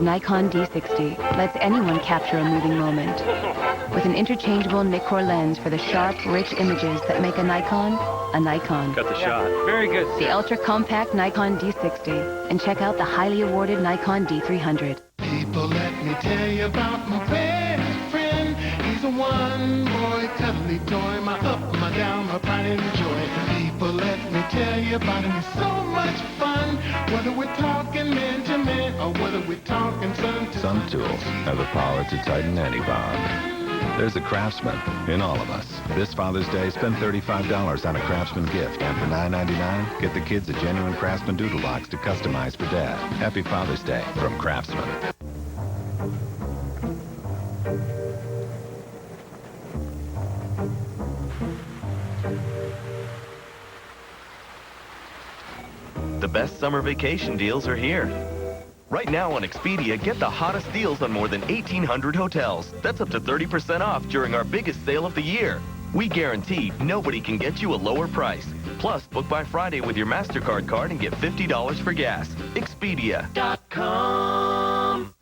Nikon D60 lets anyone capture a moving moment. With an interchangeable Nikkor lens for the sharp, rich images that make a Nikon a Nikon. Got the shot. Very good. The ultra-compact Nikon D60. And check out the highly awarded Nikon D300. People, let me tell you about my best friend. He's a one-boy cuddly toy, my up, my down, my pride and joy. People, let me tell you about him. He's so much fun, whether we're talking man to man or whether we're talking son to son. Some tools have the power to tighten any bond. There's a Craftsman in all of us. This Father's Day, spend $35 on a Craftsman gift, and for $9.99, get the kids a genuine Craftsman doodle box to customize for Dad. Happy Father's Day from Craftsman. The best summer vacation deals are here. Right now on Expedia, get the hottest deals on more than 1,800 hotels. That's up to 30% off during our biggest sale of the year. We guarantee nobody can get you a lower price. Plus, book by Friday with your MasterCard card and get $50 for gas. Expedia.com.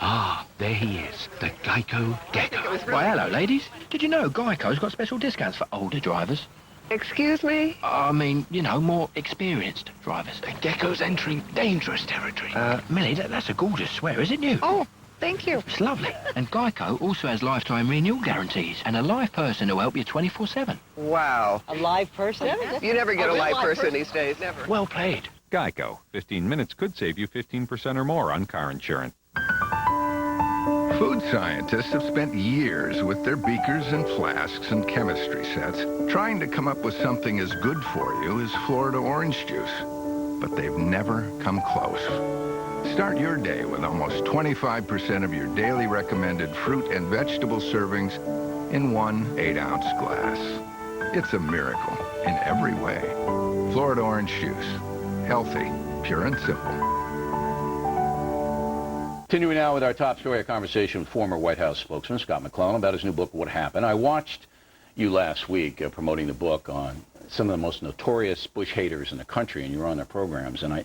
Ah, there he is, the Geico Gecko. Why, hello, ladies. Did you know Geico's got special discounts for older drivers? Excuse me? I mean, you know, more experienced drivers. Gecko's entering dangerous territory. Millie, that's a gorgeous swear, isn't you? Oh, thank you. It's lovely. And Geico also has lifetime renewal guarantees and a live person who'll help you 24/7. Wow. A live person? You never get a live person these days. Never. Well played. Geico. 15 minutes could save you 15% or more on car insurance. Food scientists have spent years with their beakers and flasks and chemistry sets trying to come up with something as good for you as Florida orange juice. But they've never come close. Start your day with almost 25% of your daily recommended fruit and vegetable servings in one 8-ounce glass. It's a miracle in every way. Florida orange juice. Healthy, pure and simple. Continuing now with our top story, a conversation with former White House spokesman Scott McClellan about his new book, What Happened. I watched you last week promoting the book on some of the most notorious Bush haters in the country, and you were on their programs, and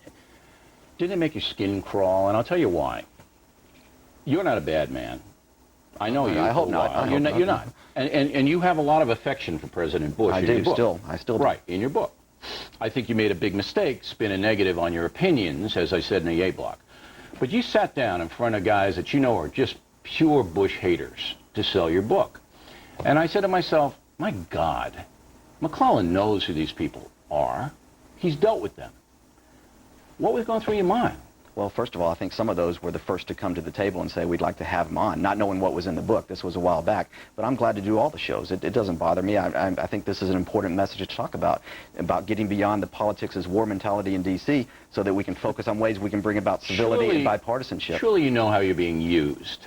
didn't it make your skin crawl? And I'll tell you why. You're not a bad man. I know you. I hope not. You're not. And you have a lot of affection for President Bush. I do still. I still do. Right, in your book. I think you made a big mistake, spin a negative on your opinions, as I said in the A block. But you sat down in front of guys that you know are just pure Bush haters to sell your book. And I said to myself, my God, McClellan knows who these people are. He's dealt with them. What was going through your mind? Well, first of all, I think some of those were the first to come to the table and say we'd like to have him on, not knowing what was in the book. This was a while back. But I'm glad to do all the shows. It doesn't bother me. I think this is an important message to talk about getting beyond the politics as war mentality in D.C. so that we can focus on ways we can bring about civility and bipartisanship. Surely you know how you're being used.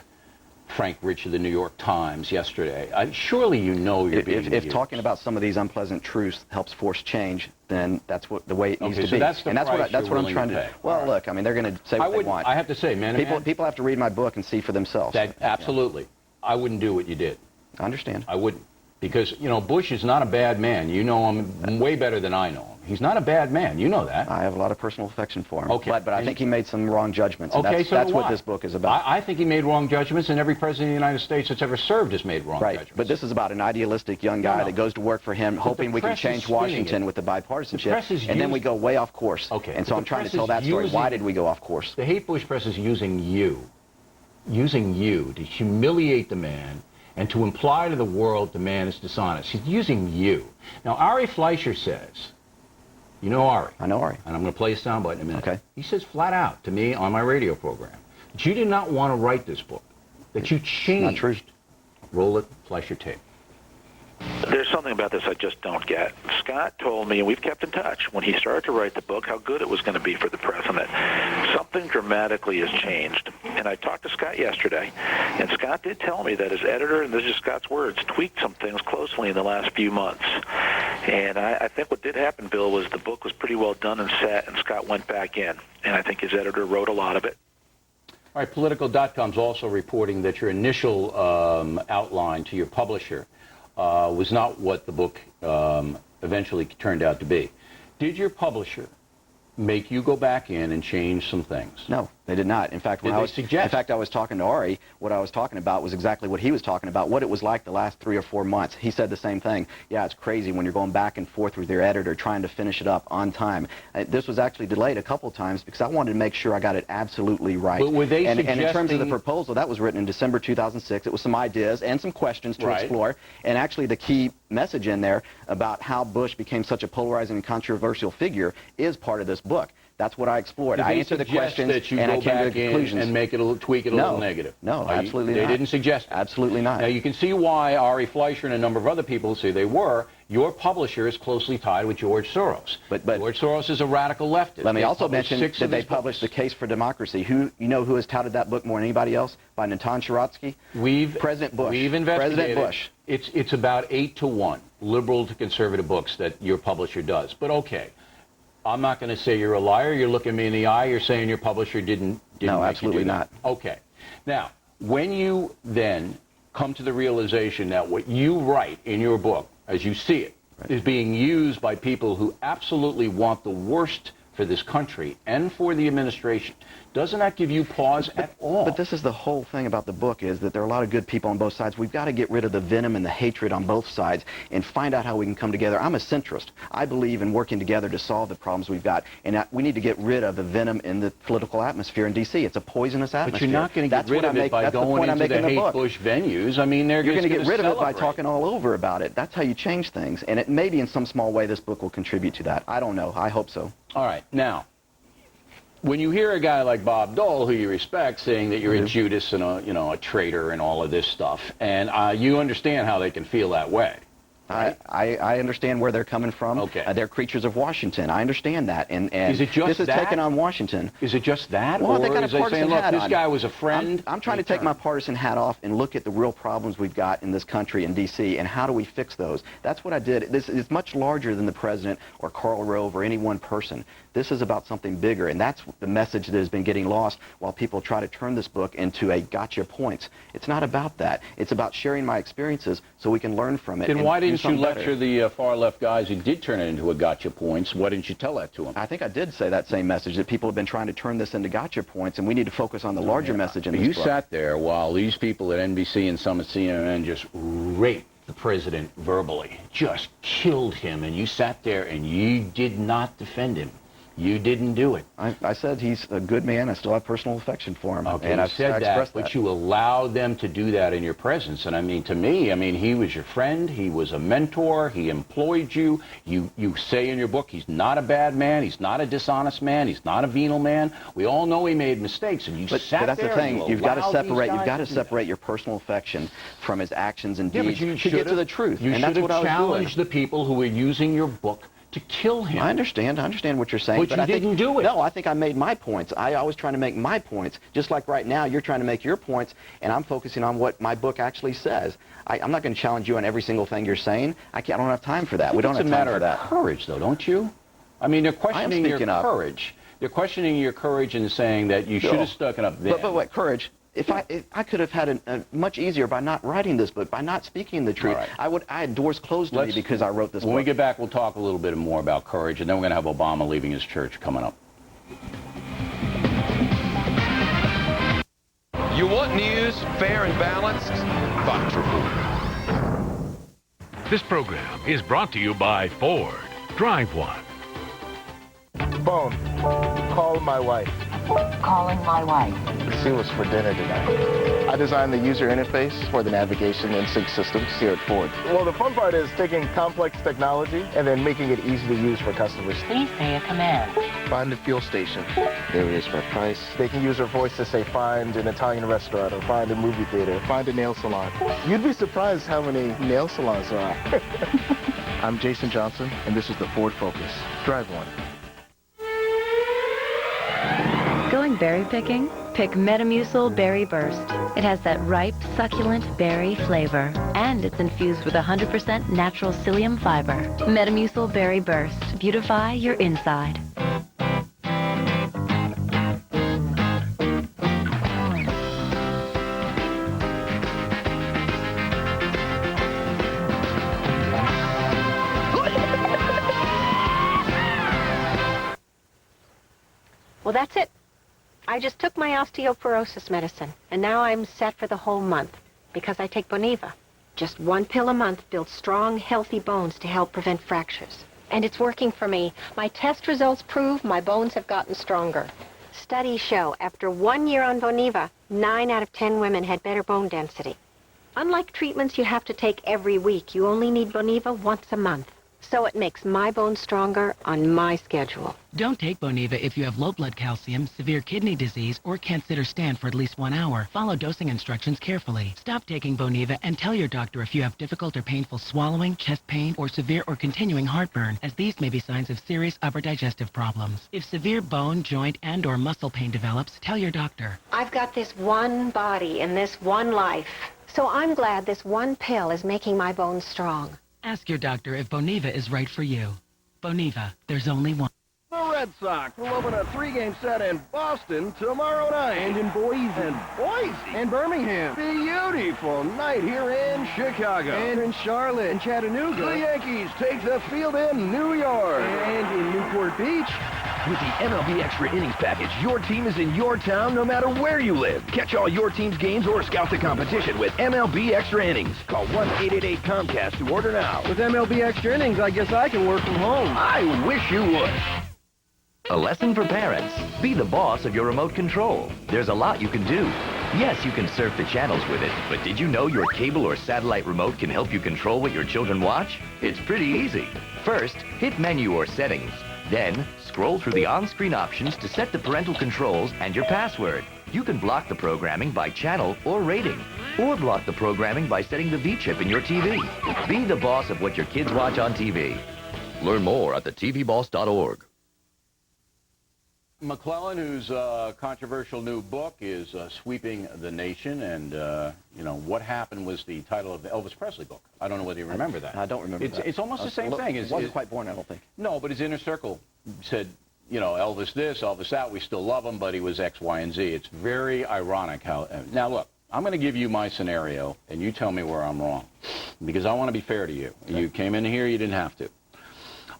Frank Rich of the New York Times yesterday. Surely you know you're being used. If talking about some of these unpleasant truths helps force change, then that's the way it needs to be. That's the price that's what I'm trying to do. Well, look, I mean, they're going to say what they want. I have to say, man, people have to read my book and see for themselves. Absolutely. I wouldn't do what you did. I understand. I wouldn't. Because, you know, Bush is not a bad man. You know him way better than I know him. He's not a bad man. You know that. I have a lot of personal affection for him. Okay. But I think he made some wrong judgments. And okay, that's what this book is about. I think he made wrong judgments, and every president of the United States that's ever served has made wrong judgments. But this is about an idealistic young guy that goes to work for him, hoping we can change Washington with the bipartisanship, and then we go way off course. Okay. And so I'm trying to tell that story. Why did we go off course? The hate Bush press is using you to humiliate the man and to imply to the world the man is dishonest. He's using you. Now, Ari Fleischer says, you know Ari. I know Ari. And I'm going to play a soundbite in a minute. Okay. He says flat out to me on my radio program that you did not want to write this book, that you changed. Not true. Roll it, Fleischer tape. There's something about this I just don't get. Scott told me, and we've kept in touch, when he started to write the book, how good it was going to be for the president. Something dramatically has changed. And I talked to Scott yesterday, and Scott did tell me that his editor, and this is Scott's words, tweaked some things closely in the last few months. And I think what did happen, Bill, was the book was pretty well done and set, and Scott went back in. And I think his editor wrote a lot of it. All right, Political.com's also reporting that your initial outline to your publisher was not what the book eventually turned out to be. Did your publisher make you go back in and change some things? No, they did not. In fact, Did they suggest? In fact, I was talking to Ari. What I was talking about was exactly what he was talking about, what it was like the last 3 or 4 months. He said the same thing. Yeah, it's crazy when you're going back and forth with your editor trying to finish it up on time. This was actually delayed a couple times because I wanted to make sure I got it absolutely right. But were they and in terms of the suggesting- proposal, that was written in December 2006. It was some ideas and some questions to Right. explore. And actually the key message in there about how Bush became such a polarizing and controversial figure is part of this book. That's what I explored. Did I they answered the suggest questions that you and I go came to back the in conclusions. and make it tweak it a little negative? No, Are you- absolutely They not. didn't suggest it. Absolutely not. Now, you can see why Ari Fleischer and a number of other people say they were. Your publisher is closely tied with George Soros. But George Soros is a radical leftist. Let me They also published mention 6 that of they his published books. The Case for Democracy. Who has touted that book more than anybody else? By Natan Sharatsky? President Bush. We've investigated. President Bush. It's about 8 to 1, liberal to conservative books that your publisher does. But okay, I'm not going to say you're a liar. You're looking me in the eye. You're saying your publisher didn't No, make you absolutely do that. not. Okay. Now, when you then come to the realization that what you write in your book, as you see it, is being used by people who absolutely want the worst for this country and for the administration, doesn't that give you pause at all? But this is the whole thing about the book, is that there are a lot of good people on both sides. We've got to get rid of the venom and the hatred on both sides and find out how we can come together. I'm a centrist. I believe in working together to solve the problems we've got. And we need to get rid of the venom in the political atmosphere in D.C. It's a poisonous atmosphere. But you're not going to get rid of it by going into the hate Bush venues. I mean, they're You're going to get rid of it by talking all over about it. That's how you change things. And it maybe in some small way this book will contribute to that. I don't know. I hope so. All right. Now, when you hear a guy like Bob Dole, who you respect, saying that you're a Judas and a traitor and all of this stuff, and you understand how they can feel that way. Right? I understand where they're coming from. Okay. They're creatures of Washington. I understand that. And is it just this is that? taken on Washington. Is it just that? Well, or they got a is they partisan saying, look, hat this on. guy was a friend? I'm trying to take my partisan hat off and look at the real problems we've got in this country in D.C. and how do we fix those. That's what I did. This is much larger than the president or Karl Rove or any one person. This is about something bigger, and that's the message that has been getting lost while people try to turn this book into a gotcha points. It's not about that. It's about sharing my experiences so we can learn from it. Then and why do didn't you something lecture better. the far-left guys who did turn it into a gotcha points? Why didn't you tell that to them? I think I did say that same message, that people have been trying to turn this into gotcha points, and we need to focus on the larger message in this You book. sat there while these people at NBC and some at CNN just raped the president verbally, just killed him, and you sat there and you did not defend him. You didn't do it. I said he's a good man. I still have personal affection for him. Okay, and you I've said that, expressed but you allowed them to do that in your presence. And I mean, to me, he was your friend. He was a mentor. He employed you. You say in your book he's not a bad man. He's not a dishonest man. He's not a venal man. We all know he made mistakes. And you But sat that's there the thing. and You've got to allowed these separate. You've guys got to do that. separate your personal affection from his actions and Yeah, deeds but you to get to the truth. You And should that's what I have was challenged doing. the people who were using your book to kill him. I understand what you're saying. But you I think, didn't do it. No, I think I made my points. I always trying to make my points. Just like right now, you're trying to make your points, and I'm focusing on what my book actually says. I'm not going to challenge you on every single thing you're saying. I don't have time for that. We don't have It's a time matter for that. of courage, though, don't you? I mean, they're questioning your speaking up. courage. They're questioning your courage and saying that you should have stuck it up then. But what courage? If I could have had a much easier by not writing this book, by not speaking the truth. All right. I had doors closed to me because I wrote this When book. we get back, we'll talk a little bit more about courage, and then we're going to have Obama leaving his church coming up. You want news, fair and balanced? Fox Report. This program is brought to you by Ford. Drive one. Phone. Call my wife. Calling my wife. She was for dinner tonight. I designed the user interface for the navigation and sync systems here at Ford. Well, the fun part is taking complex technology and then making it easy to use for customers. Please say a command. Find the fuel station. There it is for price. They can use their voice to say find an Italian restaurant or find a movie theater, find a nail salon. You'd be surprised how many nail salons there are. I'm Jason Johnson, and this is the Ford Focus. Drive one. Going berry picking? Pick Metamucil Berry Burst. It has that ripe, succulent berry flavor, and it's infused with 100% natural psyllium fiber. Metamucil Berry Burst. Beautify your inside. Well, that's it. I just took my osteoporosis medicine, and now I'm set for the whole month because I take Boniva. Just one pill a month builds strong, healthy bones to help prevent fractures. And it's working for me. My test results prove my bones have gotten stronger. Studies show after 1 year on Boniva, 9 out of 10 women had better bone density. Unlike treatments you have to take every week, you only need Boniva once a month. So it makes my bones stronger on my schedule. Don't take Boniva if you have low blood calcium, severe kidney disease, or can't sit or stand for at least 1 hour. Follow dosing instructions carefully. Stop taking Boniva and tell your doctor if you have difficult or painful swallowing, chest pain, or severe or continuing heartburn, as these may be signs of serious upper digestive problems. If severe bone, joint, and or muscle pain develops, tell your doctor. I've got this one body and this one life. So I'm glad this one pill is making my bones strong. Ask your doctor if Boniva is right for you. Boniva, there's only one. The Red Sox will open a 3-game set in Boston tomorrow night. And in Boise. And Birmingham. Beautiful night here in Chicago. And in Charlotte. And Chattanooga. The Yankees take the field in New York. And in Newport Beach. With the MLB Extra Innings package, your team is in your town no matter where you live. Catch all your team's games or scout the competition with MLB Extra Innings. Call 1-888-COMCAST to order now. With MLB Extra Innings, I guess I can work from home. I wish you would. A lesson for parents. Be the boss of your remote control. There's a lot you can do. Yes, you can surf the channels with it, but did you know your cable or satellite remote can help you control what your children watch? It's pretty easy. First, hit Menu or Settings. Then, scroll through the on-screen options to set the parental controls and your password. You can block the programming by channel or rating, or block the programming by setting the V-chip in your TV. Be the boss of what your kids watch on TV. Learn more at thetvboss.org. McClellan, whose controversial new book is sweeping the nation, and, you know, What Happened was the title of the Elvis Presley book. I don't know whether you remember that. I don't remember that. It's almost the same thing. He wasn't quite born, I don't think. No, but his inner circle said, you know, Elvis this, Elvis that, we still love him, but he was X, Y, and Z. It's very ironic how... Now, look, I'm going to give you my scenario, and you tell me where I'm wrong, because I want to be fair to you. Okay. You came in here, you didn't have to.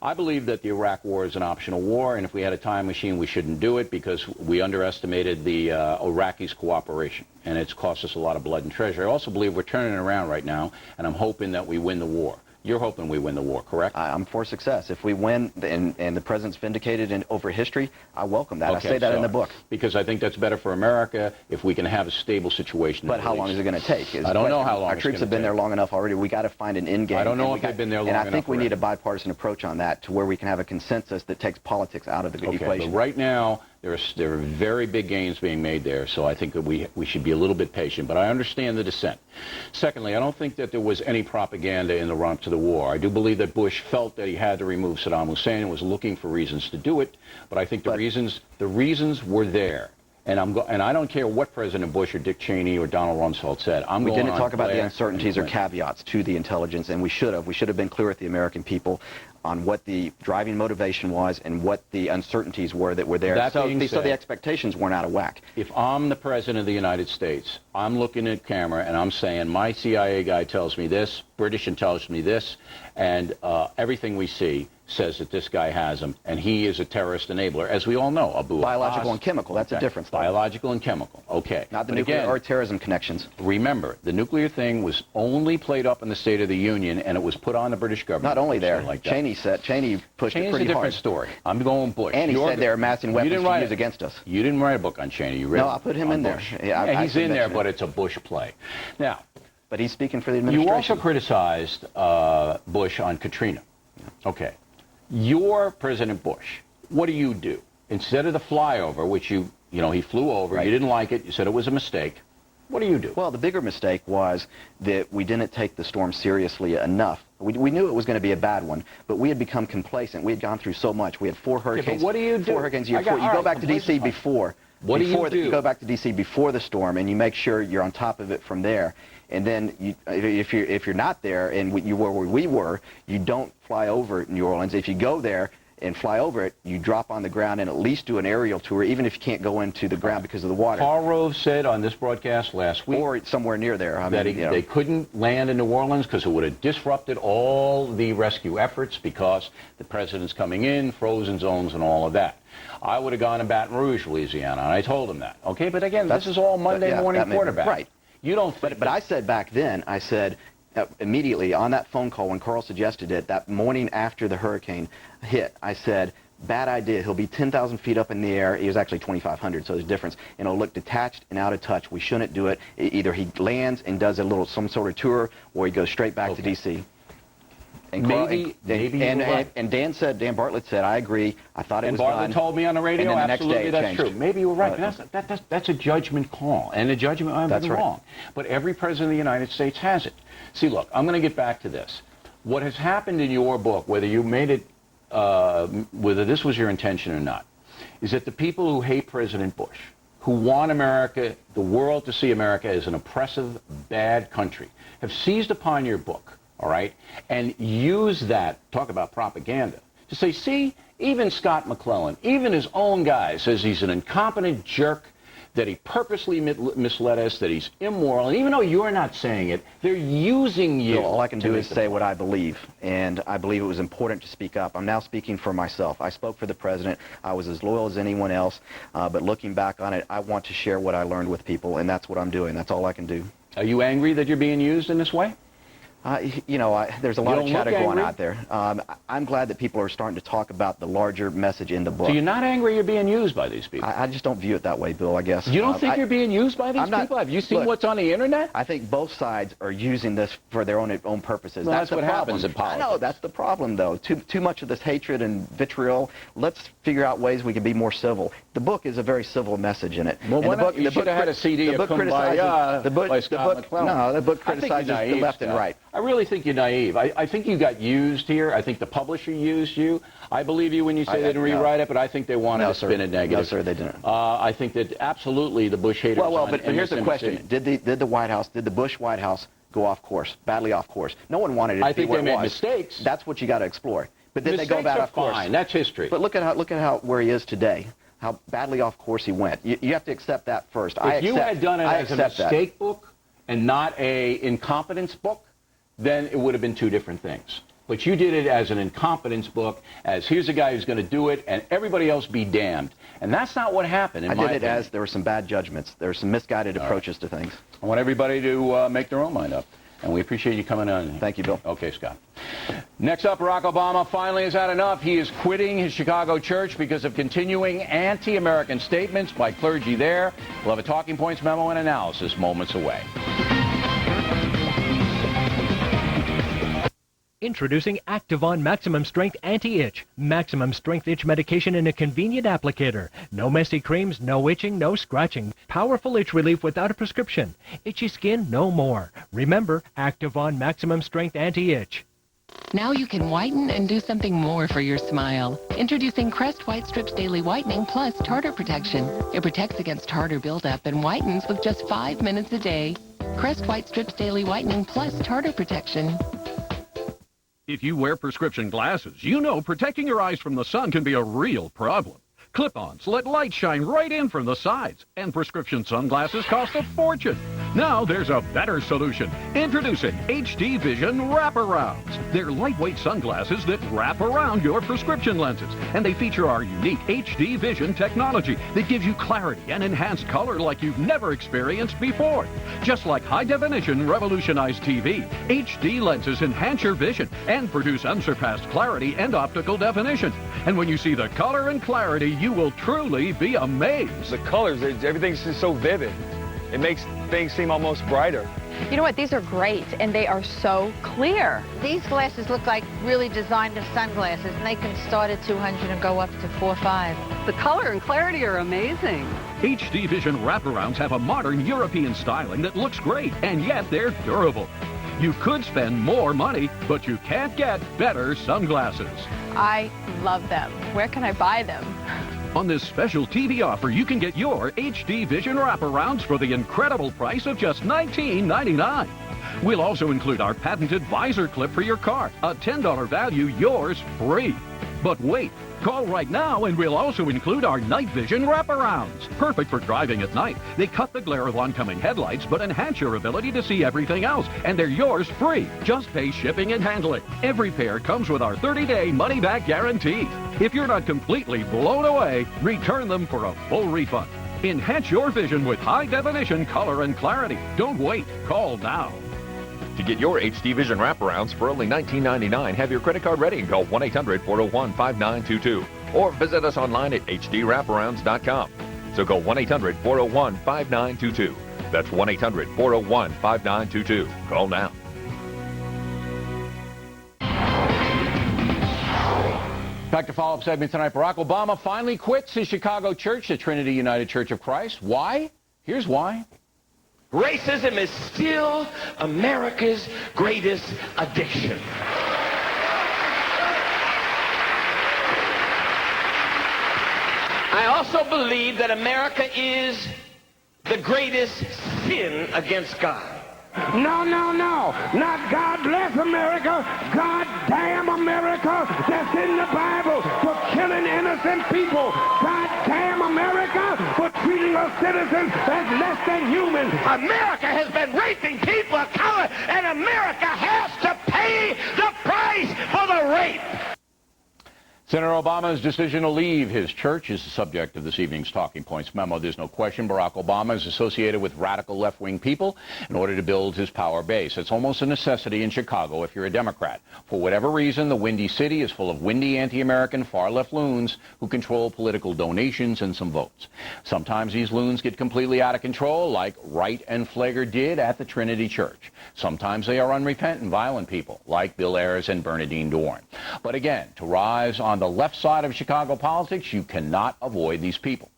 I believe that the Iraq War is an optional war, and if we had a time machine, we shouldn't do it because we underestimated the Iraqis' cooperation, and it's cost us a lot of blood and treasure. I also believe we're turning it around right now, and I'm hoping that we win the war. You're hoping we win the war, correct? I'm for success. If we win and the president's vindicated over history, I welcome that. Okay, I say that in the book. Because I think that's better for America if we can have a stable situation. But how long is it going to take? I don't know how long. Our troops have been there long enough already. We got to find an end game. I don't know if they've been there long enough. And I think we need a bipartisan approach on that to where we can have a consensus that takes politics out of the equation. But right now, there are very big gains being made there, so I think that we should be a little bit patient. But I understand the dissent. Secondly, I don't think that there was any propaganda in the run-up to the war. I do believe that Bush felt that he had to remove Saddam Hussein and was looking for reasons to do it, but I think the reasons were there. And I don't care what President Bush or Dick Cheney or Donald Rumsfeld said. We didn't talk about the uncertainties or caveats to the intelligence, and we should have. We should have been clear with the American people on what the driving motivation was and what the uncertainties were that were there. So the expectations weren't out of whack. If I'm the President of the United States, I'm looking at camera and I'm saying, my CIA guy tells me this, British intelligence me this, and everything we see says that this guy has him, and he is a terrorist enabler, as we all know. Biological and chemical, that's a difference. Biological and chemical, okay. Not the nuclear or terrorism connections. Remember, the nuclear thing was only played up in the State of the Union, and it was put on the British government. Not only there. Like Cheney pushed it pretty hard. Cheney's a different story. I'm going Bush. And he said they were amassing weapons to use against us. You didn't write a book on Cheney. You read No, I put him in there. Yeah, he's in there, but it's a Bush play. Now, but he's speaking for the administration. You also criticized Bush on Katrina. Okay. You're President Bush. What do? Instead of the flyover, which he flew over, you didn't like it, you said it was a mistake. What do you do? Well, the bigger mistake was that we didn't take the storm seriously enough. We knew it was going to be a bad one, but we had become complacent. We had gone through so much. We had 4 hurricanes. Okay, but what do you do? 4 hurricanes a year. You go back to D.C. before. What do you do? You go back to D.C. before the storm, and you make sure you're on top of it from there. And then if you're not there, and you were where we were, you don't fly over New Orleans. If you go there, and fly over it, you drop on the ground and at least do an aerial tour, even if you can't go into the ground because of the water. Karl Rove said on this broadcast last week, or somewhere near there, they couldn't land in New Orleans because it would have disrupted all the rescue efforts because the president's coming in, frozen zones, and all of that. I would have gone to Baton Rouge, Louisiana, and I told him that. Okay, but again, this is all Monday morning quarterback. Right. You don't think but I said back then, I said immediately on that phone call when Karl suggested it, that morning after the hurricane hit, I said, bad idea. He'll be 10,000 feet up in the air. He was actually 2,500, so there's a difference. And it'll look detached and out of touch. We shouldn't do it. Either he lands and does some sort of tour, or he goes straight back to D.C. And maybe Dan Bartlett said, I agree. I thought it was done. And Bartlett told me on the radio, and then the absolutely, next day that's true. Maybe you were right. That's a judgment call, and a judgment I've been wrong. But every president of the United States has it. See, look, I'm going to get back to this. What has happened in your book, whether you made it, whether this was your intention or not, is that the people who hate President Bush, who want America, the world to see America as an oppressive, bad country, have seized upon your book, all right, and use that, talk about propaganda, to say, see, even Scott McClellan, even his own guy says he's an incompetent jerk, that he purposely misled us, that he's immoral, and even though you're not saying it, they're using you. So all I can do is say what I believe, and I believe it was important to speak up. I'm now speaking for myself. I spoke for the president. I was as loyal as anyone else, but looking back on it, I want to share what I learned with people, and that's what I'm doing. That's all I can do. Are you angry that you're being used in this way? There's a lot of chatter going out there. I'm glad that people are starting to talk about the larger message in the book. So you're not angry you're being used by these people? I just don't view it that way, Bill, I guess. You don't think you're being used by these people? Have you seen what's on the internet? I think both sides are using this for their own purposes. Well, that's what happens in politics. I know, that's the problem, though. Too much of this hatred and vitriol. Let's figure out ways we can be more civil. The book is a very civil message in it. Well, you should have had a CD of Kumbaya by Scott McClellan. No, the book criticizes the left and right. I really think you're naive. I think you got used here. I think the publisher used you. I believe you when you say they didn't rewrite it, but I think they wanted to spin it negative. No, sir, they didn't. I think that absolutely the Bush haters. But here's the question: Did the Bush White House go off course, badly off course? No one wanted it to be where it was. I think they made mistakes. That's what you got to explore. But then they go bad off course. Fine. That's history. But look at where he is today. How badly off course he went. You have to accept that first. If you had done it as a mistake book and not a incompetence book, then it would have been two different things. But you did it as an incompetence book, as here's a guy who's going to do it, and everybody else be damned. And that's not what happened, in my opinion. I did it as there were some bad judgments. There were some misguided approaches to things. I want everybody to make their own mind up. And we appreciate you coming on. Thank you, Bill. Okay, Scott. Next up, Barack Obama finally has had enough. He is quitting his Chicago church because of continuing anti-American statements by clergy there. We'll have a Talking Points memo and analysis moments away. Introducing Activon Maximum Strength Anti-Itch. Maximum Strength Itch medication in a convenient applicator. No messy creams, no itching, no scratching. Powerful itch relief without a prescription. Itchy skin, no more. Remember, Activon Maximum Strength Anti-Itch. Now you can whiten and do something more for your smile. Introducing Crest White Strips Daily Whitening Plus Tartar Protection. It protects against tartar buildup and whitens with just 5 minutes a day. Crest White Strips Daily Whitening Plus Tartar Protection. If you wear prescription glasses, you know protecting your eyes from the sun can be a real problem. Clip-ons let light shine right in from the sides, and prescription sunglasses cost a fortune. Now there's a better solution. Introducing HD Vision Wraparounds. They're lightweight sunglasses that wrap around your prescription lenses, and they feature our unique HD Vision technology that gives you clarity and enhanced color like you've never experienced before. Just like high-definition revolutionized TV, HD lenses enhance your vision and produce unsurpassed clarity and optical definition. And when you see the color and clarity, you will truly be amazed. The colors, everything's just so vivid. It makes things seem almost brighter. You know what? These are great, and they are so clear. These glasses look like really designer sunglasses, and they can start at $200 and go up to $400 or $500. The color and clarity are amazing. HD Vision Wraparounds have a modern European styling that looks great, and yet they're durable. You could spend more money, but you can't get better sunglasses. I love them. Where can I buy them? On this special TV offer, you can get your HD Vision Wraparounds for the incredible price of just $19.99. We'll also include our patented visor clip for your car, a $10 value, yours free. But wait, call right now and we'll also include our night vision wraparounds. Perfect for driving at night. They cut the glare of oncoming headlights but enhance your ability to see everything else. And they're yours free. Just pay shipping and handling. Every pair comes with our 30-day money-back guarantee. If you're not completely blown away, return them for a full refund. Enhance your vision with high-definition color and clarity. Don't wait. Call now. To get your HD Vision wraparounds for only $19.99, have your credit card ready and call 1-800-401-5922. Or visit us online at hdwraparounds.com. So call 1-800-401-5922. That's 1-800-401-5922. Call now. Back to follow-up segment tonight. Barack Obama finally quits his Chicago church, the Trinity United Church of Christ. Why? Here's why. Racism is still America's greatest addiction. I also believe that America is the greatest sin against God. No, no, no. Not God bless America. God damn America. That's in the Bible for killing innocent people. God damn America for treating us citizens as less than human. America has been raping people of color, and America has to pay the price for the rape. Senator Obama's decision to leave his church is the subject of this evening's Talking Points memo. There's no question Barack Obama is associated with radical left-wing people in order to build his power base. It's almost a necessity in Chicago if you're a Democrat. For whatever reason, the Windy City is full of windy anti-American far-left loons who control political donations and some votes. Sometimes these loons get completely out of control, like Wright and Flager did at the Trinity Church. Sometimes they are unrepentant, violent people, like Bill Ayers and Bernardine Dohrn. But again, to rise on the left side of Chicago politics, you cannot avoid these people.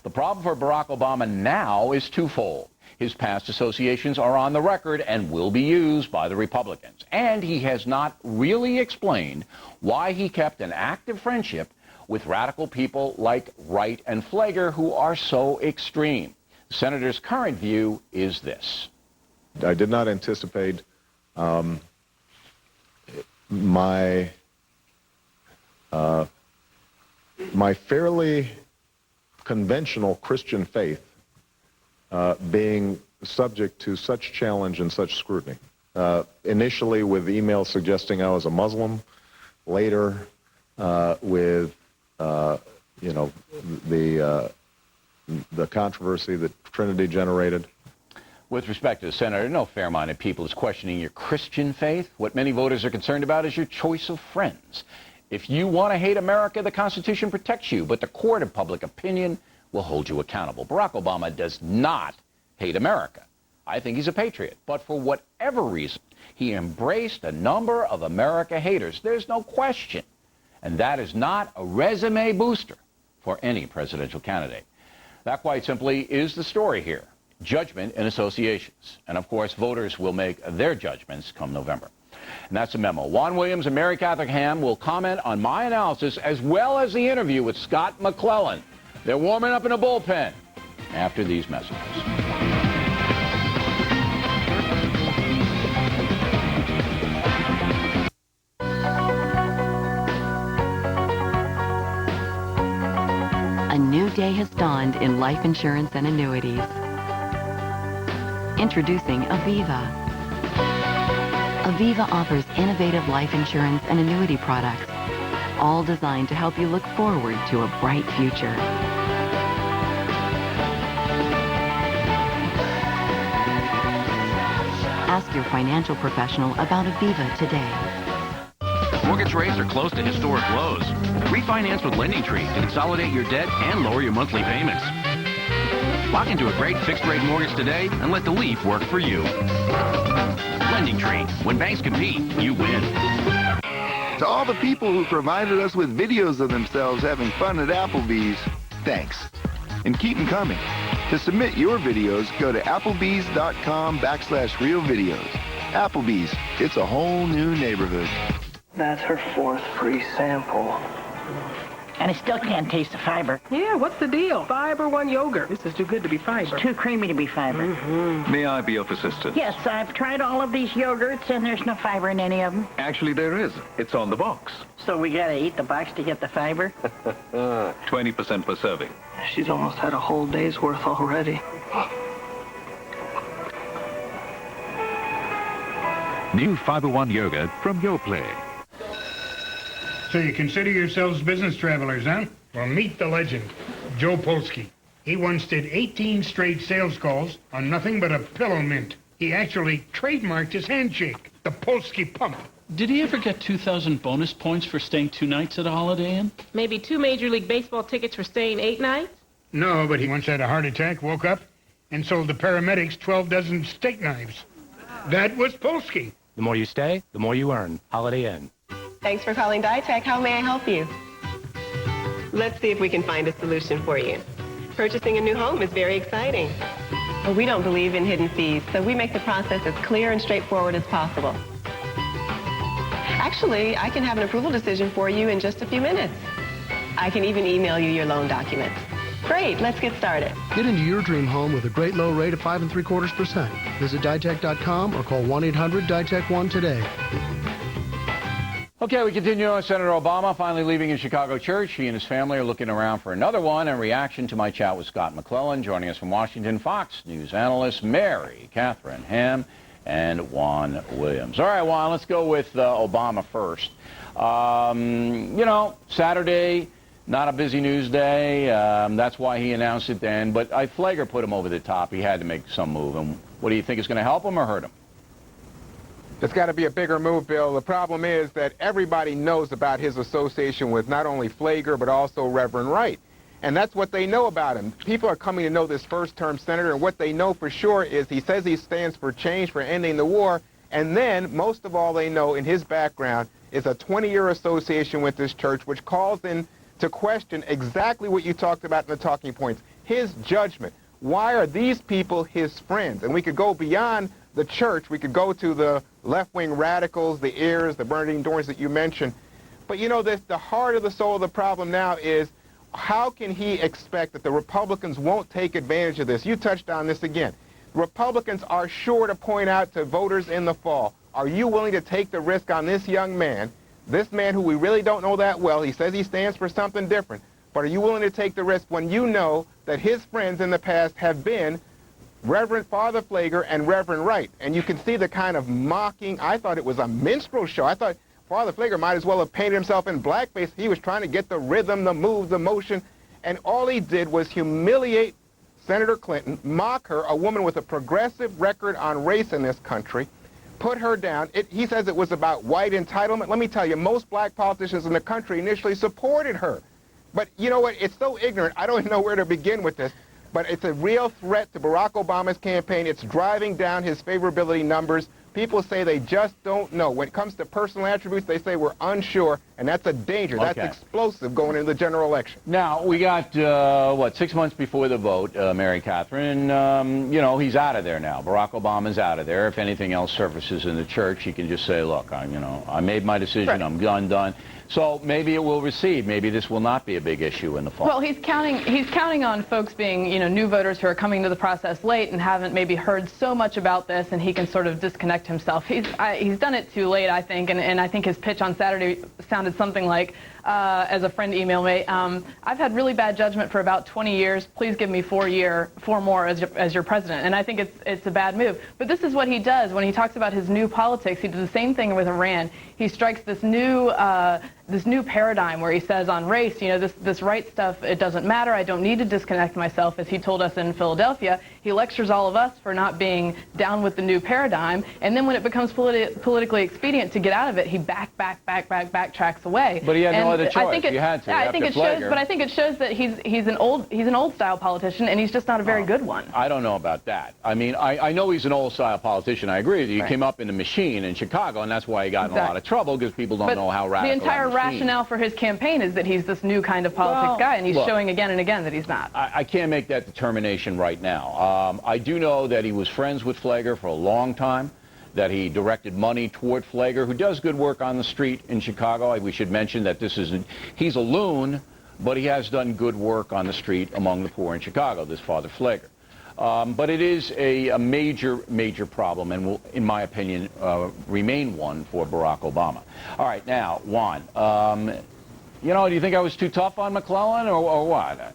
The problem for Barack Obama now is twofold. His past associations are on the record and will be used by the Republicans. And he has not really explained why he kept an active friendship with radical people like Wright and Flager, who are so extreme. The senator's current view is this. I did not anticipate my fairly conventional Christian faith being subject to such challenge and such scrutiny. Initially with emails suggesting I was a Muslim, later with the controversy that Trinity generated. With respect to the senator, no fair-minded people is questioning your Christian faith. What many voters are concerned about is your choice of friends. If you want to hate America, the Constitution protects you, but the court of public opinion will hold you accountable. Barack Obama does not hate America. I think he's a patriot. But for whatever reason, he embraced a number of America haters. There's no question. And that is not a resume booster for any presidential candidate. That quite simply is the story here. Judgment in associations. And of course, voters will make their judgments come November. And that's a memo. Juan Williams and Mary Catherine Ham will comment on my analysis as well as the interview with Scott McClellan. They're warming up in the bullpen after these messages. A new day has dawned in life insurance and annuities. Introducing Aviva. Aviva offers innovative life insurance and annuity products, all designed to help you look forward to a bright future. Ask your financial professional about Aviva today. Mortgage rates are close to historic lows. Refinance with LendingTree to consolidate your debt and lower your monthly payments. Lock into a great fixed-rate mortgage today and let the Leaf work for you. LendingTree. When banks compete, you win. To all the people who provided us with videos of themselves having fun at Applebee's, thanks. And keep them coming. To submit your videos, go to applebes.com/realvideos. Applebee's, it's a whole new neighborhood. That's her fourth free sample. And I still can't taste the fiber. Yeah, what's the deal? Fiber One yogurt. This is too good to be fiber. It's too creamy to be fiber. May I be of assistance? Yes, I've tried all of these yogurts, and there's no fiber in any of them. Actually, there is. It's on the box. So we gotta eat the box to get the fiber? 20% per serving. She's almost had a whole day's worth already. New Fiber One yogurt from Yoplait. So you consider yourselves business travelers, huh? Well, meet the legend, Joe Polsky. He once did 18 straight sales calls on nothing but a pillow mint. He actually trademarked his handshake, the Polsky Pump. Did he ever get 2,000 bonus points for staying 2 nights at a Holiday Inn? Maybe 2 Major League Baseball tickets for staying 8 nights? No, but he once had a heart attack, woke up, and sold the paramedics 12 dozen steak knives. That was Polsky. The more you stay, the more you earn. Holiday Inn. Thanks for calling Ditech. How may I help you? Let's see if we can find a solution for you. Purchasing a new home is very exciting. But we don't believe in hidden fees, so we make the process as clear and straightforward as possible. Actually, I can have an approval decision for you in just a few minutes. I can even email you your loan documents. Great, let's get started. Get into your dream home with a great low rate of 5.75%. Visit Ditech.com or call 1-800-DITECH-1 today. Okay, we continue on. Senator Obama finally leaving his Chicago church. He and his family are looking around for another one in reaction to my chat with Scott McClellan. Joining us from Washington, Fox News analysts Mary Catherine Ham and Juan Williams. All right, Juan, let's go with Obama first. You know, Saturday, not a busy news day. That's why he announced it then. But Pfleger put him over the top. He had to make some move. And what do you think is going to help him or hurt him? It's got to be a bigger move, Bill. The problem is that everybody knows about his association with not only Pfleger, but also Reverend Wright. And that's what they know about him. People are coming to know this first-term senator, and what they know for sure is he says he stands for change, for ending the war, and then, most of all they know in his background is a 20-year association with this church, which calls into question exactly what you talked about in the talking points, his judgment. Why are these people his friends? And we could go beyond the church. We could go to the left-wing radicals, the ears, the Bernardine Dorns that you mentioned. But you know, the heart of the soul of the problem now is how can he expect that the Republicans won't take advantage of this? You touched on this again. Republicans are sure to point out to voters in the fall, are you willing to take the risk on this young man, this man who we really don't know that well? He says he stands for something different. But are you willing to take the risk when you know that his friends in the past have been Reverend Father Pfleger and Reverend Wright? And you can see the kind of mocking. I thought it was a minstrel show. I thought Father Pfleger might as well have painted himself in blackface. He was trying to get the rhythm, the move, the motion. And all he did was humiliate Senator Clinton, mock her, a woman with a progressive record on race in this country, put her down. He says it was about white entitlement. Let me tell you, most black politicians in the country initially supported her. But you know what? It's so ignorant. I don't even know where to begin with this. But it's a real threat to Barack Obama's campaign. It's driving down his favorability numbers. People say they just don't know. When it comes to personal attributes, they say we're unsure, and that's a danger. Okay. That's explosive going into the general election. Now, we got, 6 months before the vote, Mary Catherine, you know, he's out of there now. Barack Obama's out of there. If anything else surfaces in the church, he can just say, look, I made my decision. Right. I'm done. So maybe it will recede. Maybe this will not be a big issue in the fall. Well, he's counting on folks being, new voters who are coming to the process late and haven't maybe heard so much about this, and he can sort of disconnect himself. He's done it too late, I think, and I think his pitch on Saturday sounded something like, as a friend emailed me, I've had really bad judgment for about 20 years. Please give me 4 more as your president. And I think it's a bad move. But this is what he does when he talks about his new politics. He did the same thing with Iran. He strikes this new paradigm where he says on race, this right stuff, it doesn't matter. I don't need to disconnect myself, as he told us in Philadelphia. He lectures all of us for not being down with the new paradigm. And then when it becomes politically expedient to get out of it, he backtracks away. But he had no other choice. I think you had to. Yeah, I think it shows, but I think it shows that he's an old style politician, and he's just not a very good one. I don't know about that. I mean, I know he's an old style politician. I agree with you. He Right. came up in the machine in Chicago, and that's why he got in a lot of trouble, because people don't know how radical the entire that machine. rationale for his campaign is that he's this new kind of politics guy, and he's showing again and again that he's not. I can't make that determination right now. I do know that he was friends with Pfleger for a long time, that he directed money toward Pfleger, who does good work on the street in Chicago. We should mention that he's a loon, but he has done good work on the street among the poor in Chicago, this Father Pfleger. But it is a major, major problem and will, in my opinion, remain one for Barack Obama. All right, now, Juan, you know, do you think I was too tough on McClellan or what?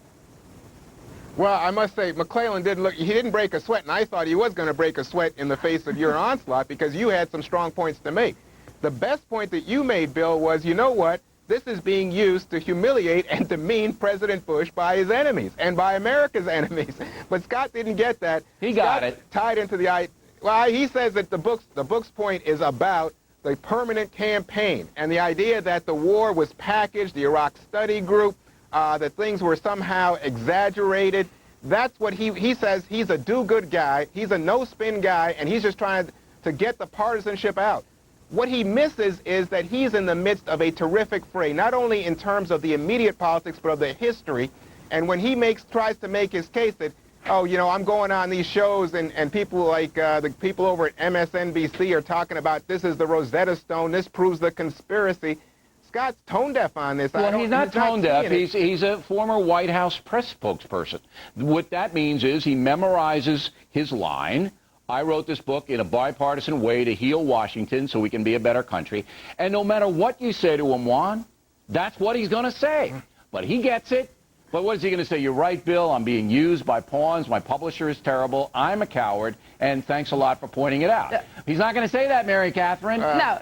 Well, I must say, McClellan he didn't break a sweat, and I thought he was going to break a sweat in the face of your onslaught because you had some strong points to make. The best point that you made, Bill, was, you know what? This is being used to humiliate and demean President Bush by his enemies and by America's enemies. But Scott didn't get that. He got it. Tied into the... Well, he says that the book's point is about the permanent campaign and the idea that the war was packaged, the Iraq Study Group, that things were somehow exaggerated. That's what he says. He's a do-good guy. He's a no-spin guy, and he's just trying to get the partisanship out. What he misses is that he's in the midst of a terrific fray, not only in terms of the immediate politics, but of the history. And when he tries to make his case that, oh, you know, I'm going on these shows and people like the people over at MSNBC are talking about this is the Rosetta Stone, this proves the conspiracy. Scott's tone deaf on this. Well, he's not tone deaf. He's a former White House press spokesperson. What that means is he memorizes his line. I wrote this book in a bipartisan way to heal Washington so we can be a better country. And no matter what you say to him, Juan, that's what he's going to say. But he gets it. But what is he going to say? You're right, Bill. I'm being used by pawns. My publisher is terrible. I'm a coward. And thanks a lot for pointing it out. He's not going to say that, Mary Catherine. No,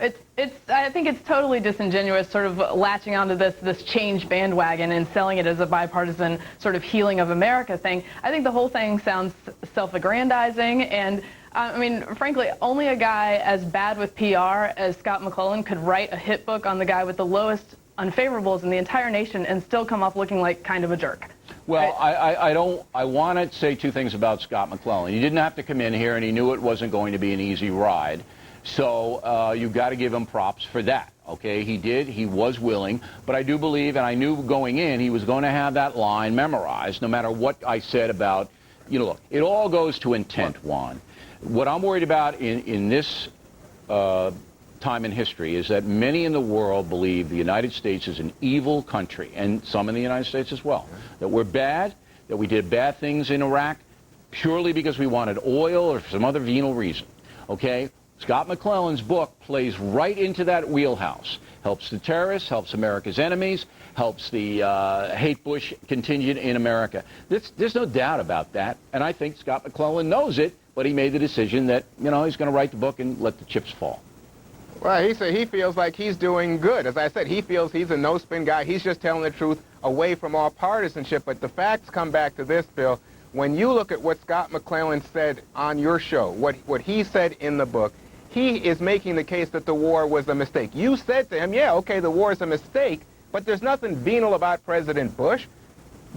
I think it's totally disingenuous, sort of latching onto this change bandwagon and selling it as a bipartisan sort of healing of America thing. I think the whole thing sounds self-aggrandizing, and I mean, frankly, only a guy as bad with PR as Scott McClellan could write a hit book on the guy with the lowest unfavorables in the entire nation and still come off looking like kind of a jerk. Well, I want to say two things about Scott McClellan. He didn't have to come in here, and he knew it wasn't going to be an easy ride. So you've got to give him props for that. Okay, he did. He was willing. But I do believe, and I knew going in, he was going to have that line memorized, no matter what I said about, you know, look, it all goes to intent, Juan. What I'm worried about in this time in history is that many in the world believe the United States is an evil country, and some in the United States as well, that we're bad, that we did bad things in Iraq purely because we wanted oil or for some other venal reason. Okay? Scott McClellan's book plays right into that wheelhouse. Helps the terrorists, helps America's enemies, helps the hate Bush contingent in America. There's no doubt about that, and I think Scott McClellan knows it, but he made the decision that, you know, he's going to write the book and let the chips fall. Well, he feels like he's doing good. As I said, he feels he's a no-spin guy. He's just telling the truth away from all partisanship. But the facts come back to this, Bill. When you look at what Scott McClellan said on your show, what he said in the book, he is making the case that the war was a mistake. You said to him, yeah, okay, the war is a mistake, but there's nothing venal about President Bush.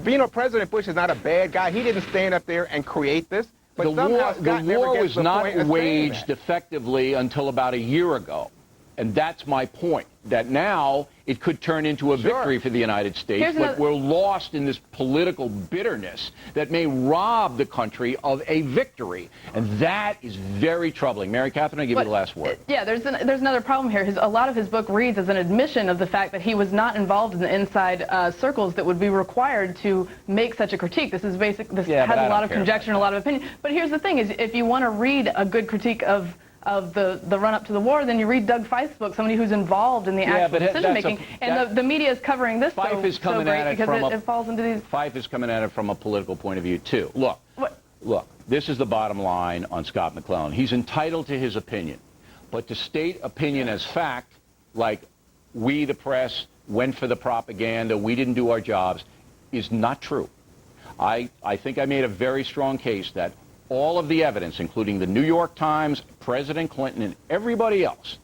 President Bush is not a bad guy. He didn't stand up there and create this. But the war was not waged effectively until about a year ago. And that's my point, that now it could turn into a victory for the United States, but we're lost in this political bitterness that may rob the country of a victory. And that is very troubling. Mary Catherine, I'll give you the last word. Yeah, there's another problem here. A lot of his book reads as an admission of the fact that he was not involved in the inside circles that would be required to make such a critique. This is basic. This has a lot of conjecture and a lot of opinion. But here's the thing: is if you want to read a good critique of the run-up to the war, then you read Doug Fife's book, somebody who's involved in the actual decision-making. And the media is covering this so great because it falls into these... Fife is coming at it from a political point of view, too. Look, this is the bottom line on Scott McClellan. He's entitled to his opinion. But to state opinion as fact, like we, the press, went for the propaganda, we didn't do our jobs, is not true. I think I made a very strong case that all of the evidence, including the New York Times, President Clinton, and everybody else,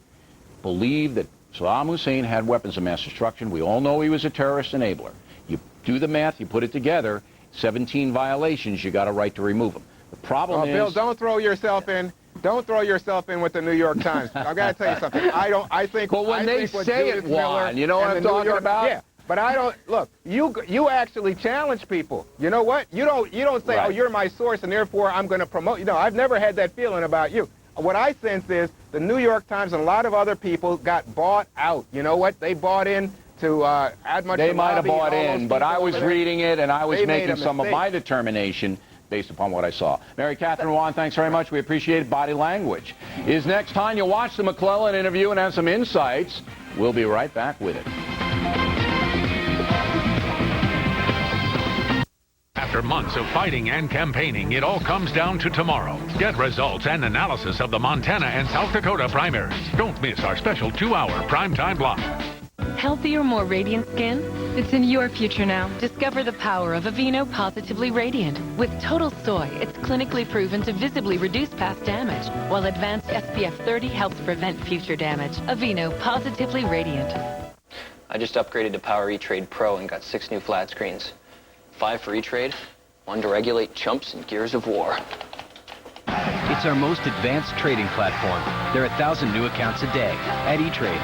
believe that Saddam Hussein had weapons of mass destruction. We all know he was a terrorist enabler. You do the math, you put it together, 17 violations, you got a right to remove them. The problem is... Bill, don't throw yourself in. Don't throw yourself in with the New York Times. I've got to tell you something. I think... But when they say it, Juan, you know what I'm talking about? Yeah. But I don't, look, you actually challenge people. You know what? You don't say, oh, you're my source and therefore I'm going to promote you. No, I've never had that feeling about you. What I sense is the New York Times and a lot of other people got bought out. You know what? They bought in to add much. They to might have lobby bought all those in, but I people was over there. reading it, and I was They made making a some of mistake. my determination based upon what I saw. Mary Catherine Wan, thanks very much. We appreciate body language. Is next time you watch the McClellan interview and have some insights. We'll be right back with it. After months of fighting and campaigning, it all comes down to tomorrow. Get results and analysis of the Montana and South Dakota primaries. Don't miss our special 2-hour primetime block. Healthier, more radiant skin? It's in your future now. Discover the power of Aveeno Positively Radiant. With Total Soy, it's clinically proven to visibly reduce past damage, while advanced SPF 30 helps prevent future damage. Aveeno Positively Radiant. I just upgraded to Power E-Trade Pro and got 6 new flat screens. 5 for E-Trade, 1 to regulate chumps and gears of war. It's our most advanced trading platform. There are 1,000 new accounts a day at E-Trade.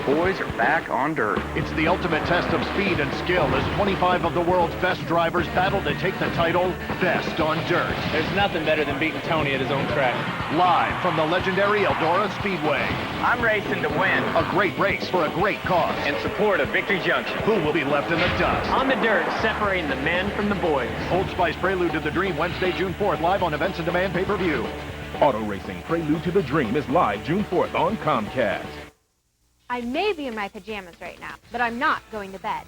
Boys are back on dirt. It's the ultimate test of speed and skill as 25 of the world's best drivers battle to take the title Best on Dirt. There's nothing better than beating Tony at his own track. Live from the legendary Eldora Speedway. I'm racing to win. A great race for a great cause. In support of Victory Junction. Who will be left in the dust? On the dirt, separating the men from the boys. Old Spice Prelude to the Dream, Wednesday, June 4th, live on Events and Demand pay-per-view. Auto Racing Prelude to the Dream is live June 4th on Comcast. I may be in my pajamas right now, but I'm not going to bed.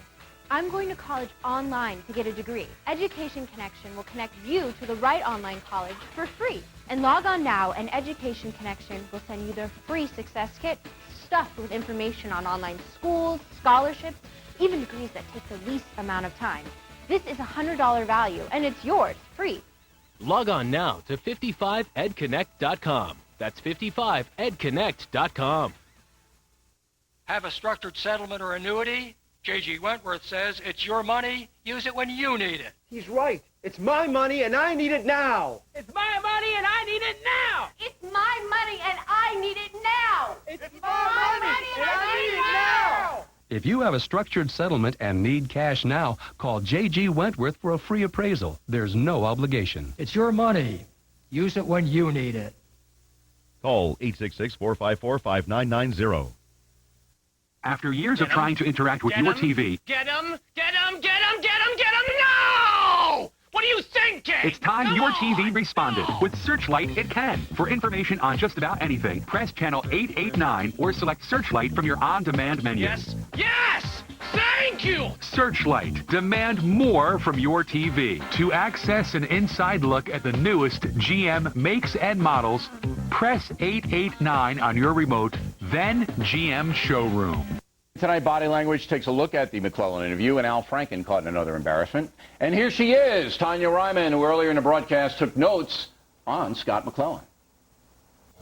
I'm going to college online to get a degree. Education Connection will connect you to the right online college for free. And log on now, and Education Connection will send you their free success kit stuffed with information on online schools, scholarships, even degrees that take the least amount of time. This is a $100 value, and it's yours, free. Log on now to 55edconnect.com. That's 55edconnect.com. Have a structured settlement or annuity? J.G. Wentworth says it's your money, use it when you need it. He's right. It's my money and I need it now. It's my money and I need it now! It's my money, and I need it now! It's my money and I need it now! If you have a structured settlement and need cash now, call J.G. Wentworth for a free appraisal. There's no obligation. It's your money. Use it when you need it. Call 866-454-5990. After years of trying to interact with your TV, Get him! Get him! Get him! Get him! Get him! No! What are you thinking? it's time your TV responded. With Searchlight, it can. For information on just about anything, press channel 889 or select Searchlight from your on-demand menu. Yes! Yes! Thank you! Searchlight. Demand more from your TV. To access an inside look at the newest GM makes and models, press 889 on your remote, then GM Showroom. Tonight, Body Language takes a look at the McClellan interview, and Al Franken caught in another embarrassment. And here she is, Tanya Ryman, who earlier in the broadcast took notes on Scott McClellan.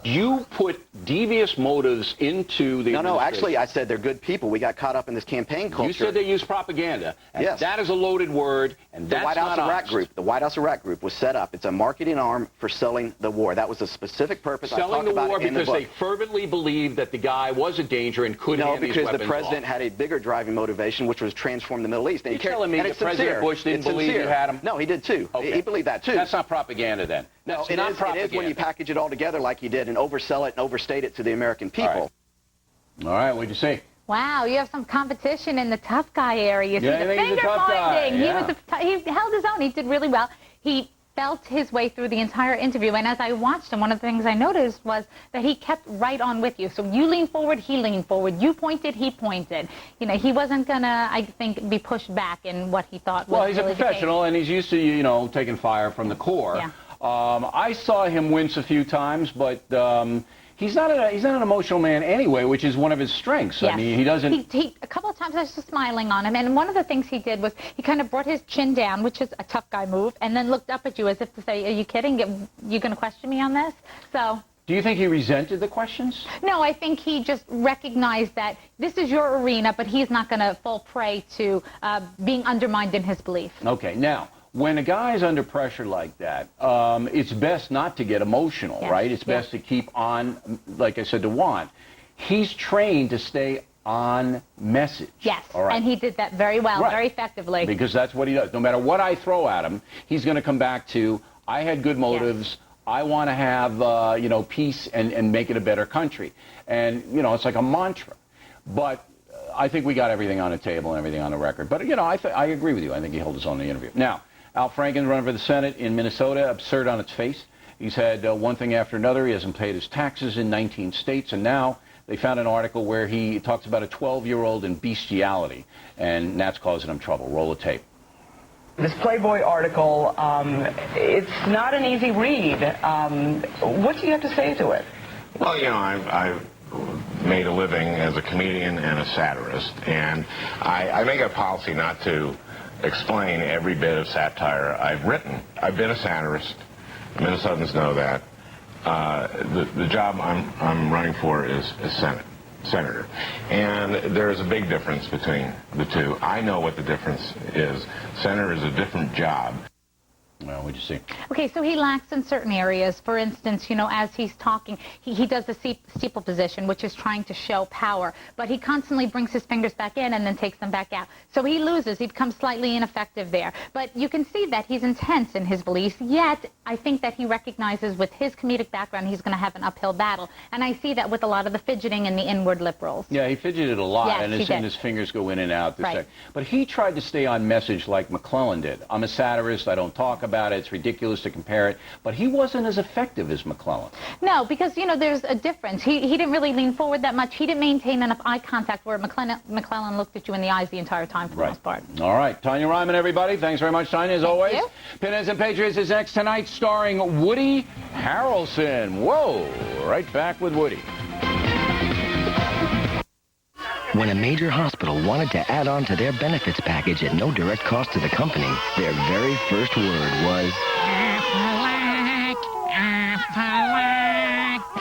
You put devious motives into the No, actually, I said they're good people. We got caught up in this campaign culture. You said they use propaganda. And yes. That is a loaded word, and the that's White House not Iraq honest. Group. The White House Iraq Group was set up. It's a marketing arm for selling the war. That was a specific purpose. I Selling talked the about war it in the because book. they fervently believed that the guy was a danger and could hand these because weapons the president off. had a bigger driving motivation, which was transform the Middle East. And You're telling me that President Bush didn't believe you had him? No, he did too. Okay. He believed that too. That's not propaganda then. No, That's it not is propaganda. when you package it all together like he did and oversell it and overstate it to the American people. All right, what'd you say? Wow, you have some competition in the tough guy area. Yeah, See, I the think he's a finger tough guy, pointing. yeah. He held his own. He did really well. He felt his way through the entire interview, and as I watched him, one of the things I noticed was that he kept right on with you. So you leaned forward, he leaned forward. You pointed, he pointed. You know, he wasn't gonna, I think, be pushed back in what he thought was Well, he's really a professional, and he's used to, you know, taking fire from the core. Yeah. I saw him wince a few times, but he's not an emotional man anyway, which is one of his strengths. Yes. I mean, he doesn't. He a couple of times I was just smiling on him, and one of the things he did was he kind of brought his chin down, which is a tough guy move, and then looked up at you as if to say, "Are you kidding? You going to question me on this?" So Do you think he resented the questions? No, I think he just recognized that this is your arena, but he's not going to fall prey to being undermined in his belief. Okay, now, when a guy's under pressure like that, it's best not to get emotional, right? It's best to keep on, like I said to Juan. He's trained to stay on message. Yes, all right. and he did that very well, very effectively. Because that's what he does. No matter what I throw at him, he's going to come back to, I had good motives. I want to have, you know, peace and make it a better country. And, you know, it's like a mantra. But I think we got everything on the table and everything on the record. But, you know, I agree with you. I think he held his own in the interview. Now, Al Franken running for the Senate in Minnesota, absurd on its face. He's had one thing after another. He hasn't paid his taxes in 19 states. And now they found an article where he talks about a 12-year-old and bestiality. And that's causing him trouble. Roll the tape. This Playboy article, it's not an easy read. What do you have to say to it? Well, you know, I've made a living as a comedian and a satirist, and I make a policy not to explain every bit of satire I've written. I've been a satirist. Minnesotans know that. The job I'm running for is senator. And there is a big difference between the two. I know what the difference is. Senator is a different job. Well, what'd you see? Okay, so he lacks in certain areas. For instance, you know, as he's talking, he does the steeple position, which is trying to show power. But he constantly brings his fingers back in and then takes them back out. So he loses. He becomes slightly ineffective there. But you can see that he's intense in his beliefs, yet I think that he recognizes with his comedic background he's going to have an uphill battle. And I see that with a lot of the fidgeting and the inward lip rolls. Yeah, he fidgeted a lot, yes, and his fingers go in and out. Right. But he tried to stay on message like McClellan did. I'm a satirist. I don't talk about it. It's ridiculous to compare it. But he wasn't as effective as McClellan. No, because, you know, there's a difference. He didn't really lean forward that much. He didn't maintain enough eye contact where McClellan looked at you in the eyes the entire time for the most part. All right. Tanya Ryman, everybody. Thanks very much, Tanya, as always. Pinheads and Patriots is next tonight, starring Woody Harrelson. Whoa. Right back with Woody. When a major hospital wanted to add on to their benefits package at no direct cost to the company, their very first word was...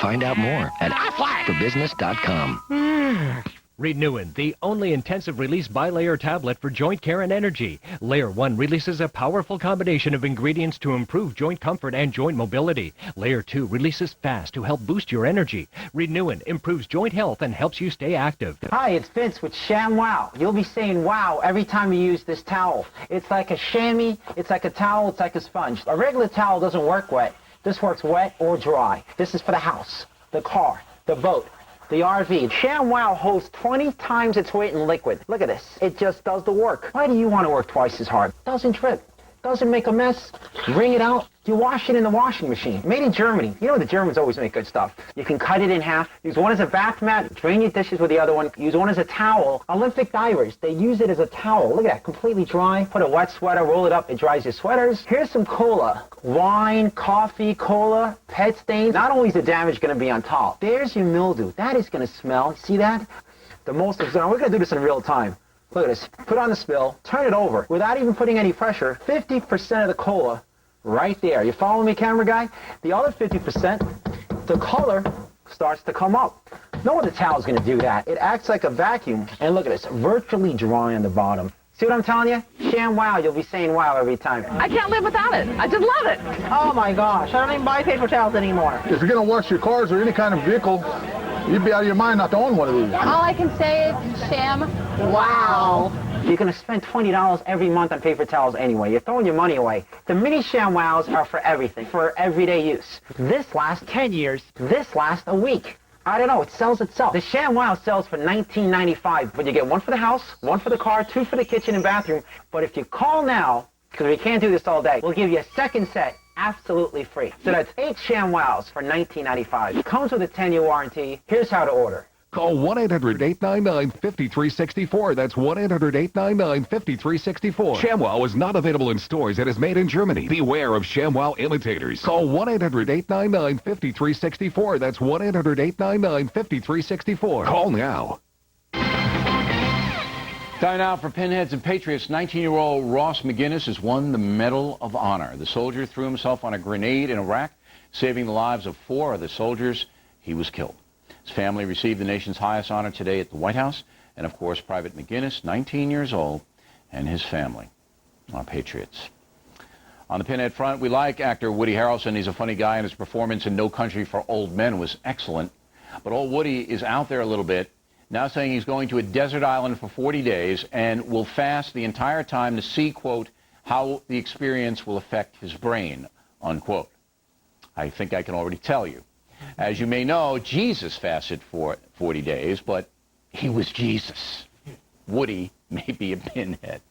Find out more at forbusiness.com. Renewin, the only intensive release bilayer tablet for joint care and energy. Layer 1 releases a powerful combination of ingredients to improve joint comfort and joint mobility. Layer 2 releases fast to help boost your energy. Renewin improves joint health and helps you stay active. Hi, it's Vince with ShamWow. You'll be saying wow every time you use this towel. It's like a chamois, it's like a towel, it's like a sponge. A regular towel doesn't work wet. This works wet or dry. This is for the house, the car, the boat, the RV. ShamWow holds 20 times its weight in liquid. Look at this. It just does the work. Why do you want to work twice as hard? Doesn't drip. Doesn't make a mess. Wring it out. You wash it in the washing machine. Made in Germany. You know the Germans always make good stuff. You can cut it in half. Use one as a bath mat. Drain your dishes with the other one. Use one as a towel. Olympic divers, they use it as a towel. Look at that. Completely dry. Put a wet sweater. Roll it up. It dries your sweaters. Here's some cola. Wine, coffee, cola, pet stains. Not only is the damage going to be on top, there's your mildew. That is going to smell. See that? The most observed. We're going to do this in real time. Look at this. Put on the spill. Turn it over. Without even putting any pressure, 50% of the cola right there. You follow me, camera guy? The other 50%, the color starts to come up. No other towel is going to do that. It acts like a vacuum. And look at this. Virtually dry on the bottom. See what I'm telling you? ShamWow. You'll be saying wow every time. I can't live without it. I just love it. Oh, my gosh. I don't even buy paper towels anymore. If you're going to wash your cars or any kind of vehicle, you'd be out of your mind not to own one of these. All I can say is, ShamWow. You're going to spend $20 every month on paper towels anyway. You're throwing your money away. The mini ShamWows are for everything, for everyday use. This lasts 10 years. This lasts a week. I don't know. It sells itself. The ShamWow sells for $19.95, but you get one for the house, one for the car, two for the kitchen and bathroom. But if you call now, because we can't do this all day, we'll give you a second set absolutely free. So that's 8 ShamWows for $19.95. It comes with a 10-year warranty. Here's how to order. Call 1-800-899-5364. That's 1-800-899-5364. ShamWow is not available in stores. It is made in Germany. Beware of ShamWow imitators. Call 1-800-899-5364. That's 1-800-899-5364. Call now. Time now for Pinheads and Patriots. 19-year-old Ross McGinnis has won the Medal of Honor. The soldier threw himself on a grenade in Iraq saving the lives of 4 other soldiers. He was killed. His family received the nation's highest honor today at the White House. And, of course, Private McGinnis, 19 years old, and his family are patriots. On the Pinhead front, we like actor Woody Harrelson. He's a funny guy, and his performance in No Country for Old Men was excellent. But old Woody is out there a little bit, now saying he's going to a desert island for 40 days and will fast the entire time to see, quote, how the experience will affect his brain, unquote. I think I can already tell you. As you may know, Jesus fasted for 40 days, but he was Jesus. Woody may be a pinhead.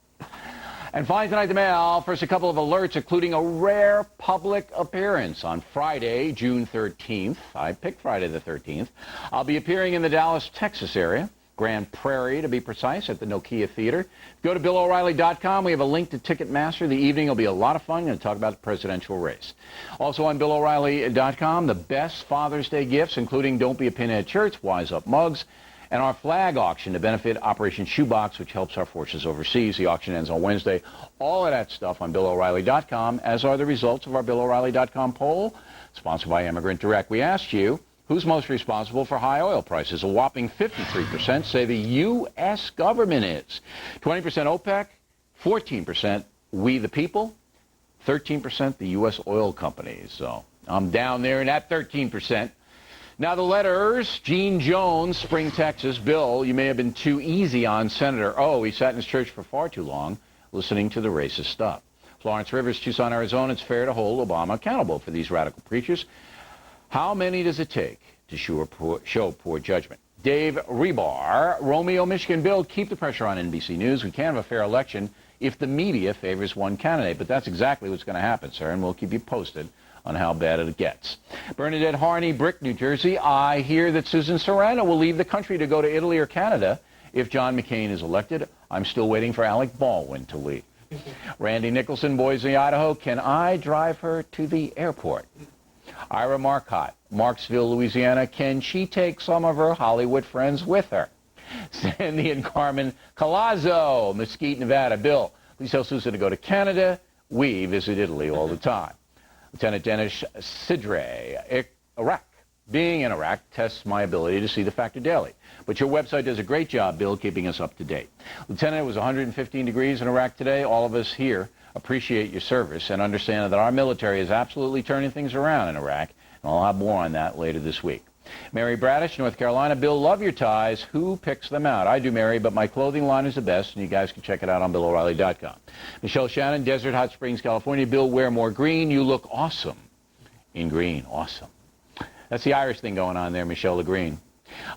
And finally tonight, the mail. First, a couple of alerts, including a rare public appearance on Friday, June 13th. I picked Friday the 13th. I'll be appearing in the Dallas, Texas area, Grand Prairie to be precise, at the Nokia Theater. Go to BillO'Reilly.com. We have a link to Ticketmaster. The evening will be a lot of fun. We're going to talk about the presidential race. Also on BillO'Reilly.com, the best Father's Day gifts, including Don't Be a Pinhead shirts, Wise Up mugs, and our flag auction to benefit Operation Shoebox, which helps our forces overseas. The auction ends on Wednesday. All of that stuff on BillO'Reilly.com, as are the results of our BillO'Reilly.com poll, sponsored by Immigrant Direct. We asked you, who's most responsible for high oil prices? A whopping 53% say the U.S. government is. 20% OPEC, 14% we the people, 13% the U.S. oil companies. So I'm down there in that 13%. Now the letters, Gene Jones, Spring, Texas. Bill, you may have been too easy on Senator O. He sat in his church for far too long listening to the racist stuff. Florence Rivers, Tucson, Arizona. It's fair to hold Obama accountable for these radical preachers. How many does it take to show poor judgment? Dave Rebar, Romeo, Michigan. Bill, keep the pressure on NBC News. We can't have a fair election if the media favors one candidate. But that's exactly what's going to happen, sir, and we'll keep you posted on how bad it gets. Bernadette Harney, Brick, New Jersey. I hear that Susan Sarandon will leave the country to go to Italy or Canada if John McCain is elected. I'm still waiting for Alec Baldwin to leave. Randy Nicholson, Boise, Idaho. Can I drive her to the airport? Ira Marcotte, Marksville, Louisiana. Can she take some of her Hollywood friends with her? Sandy and Carmen Colazzo, Mesquite, Nevada. Bill, please tell Susan to go to Canada. We visit Italy all the time. Lieutenant Dennis Sidre, Iraq. Being in Iraq tests my ability to see the Factor daily. But your website does a great job, Bill, keeping us up to date. Lieutenant, it was 115 degrees in Iraq today. All of us here appreciate your service and understand that our military is absolutely turning things around in Iraq. And I'll have more on that later this week. Mary Bradish, North Carolina. Bill, love your ties. Who picks them out? I do, Mary, but my clothing line is the best, and you guys can check it out on BillO'Reilly.com. Michelle Shannon, Desert Hot Springs, California. Bill, wear more green. You look awesome in green. Awesome. That's the Irish thing going on there, Michelle the Green.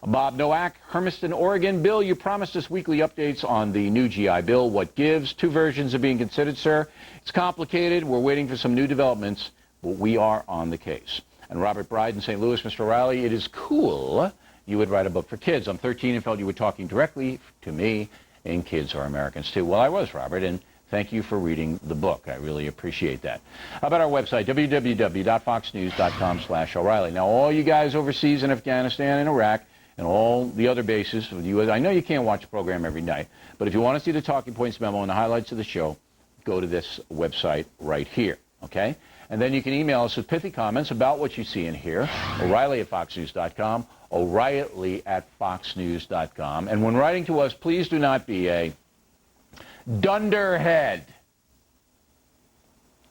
Bob Nowak, Hermiston, Oregon. Bill, you promised us weekly updates on the new GI Bill. What gives? 2 versions are being considered, sir. It's complicated. We're waiting for some new developments, but we are on the case. And Robert Bride in St. Louis, Mr. O'Reilly, it is cool you would write a book for kids. I'm 13 and felt you were talking directly to me, and kids are Americans too. Well, I was, Robert, and thank you for reading the book. I really appreciate that. How about our website, www.foxnews.com/O'Reilly. Now, all you guys overseas in Afghanistan and Iraq and all the other bases of the U.S., I know you can't watch the program every night, but if you want to see the talking points memo and the highlights of the show, go to this website right here, okay? And then you can email us with pithy comments about what you see and hear. O'Reilly@foxnews.com, O'Reilly@foxnews.com. And when writing to us, please do not be a dunderhead.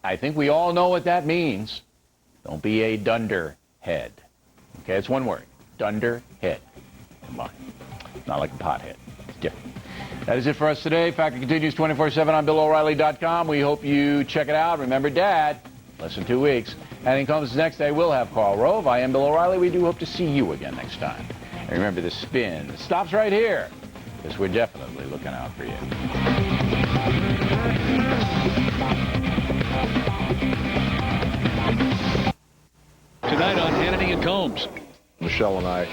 I think we all know what that means. Don't be a dunderhead. Okay, it's one word. Dunderhead. Come on. Not like a pothead. It's different. That is it for us today. Factor continues 24/7 on BillO'Reilly.com. We hope you check it out. Remember, Dad, less than 2 weeks. And in comes the next day, we'll have Carl Rove. I am Bill O'Reilly. We do hope to see you again next time. And remember, the spin stops right here, because we're definitely looking out for you. Tonight on Hannity and Combs. Michelle and I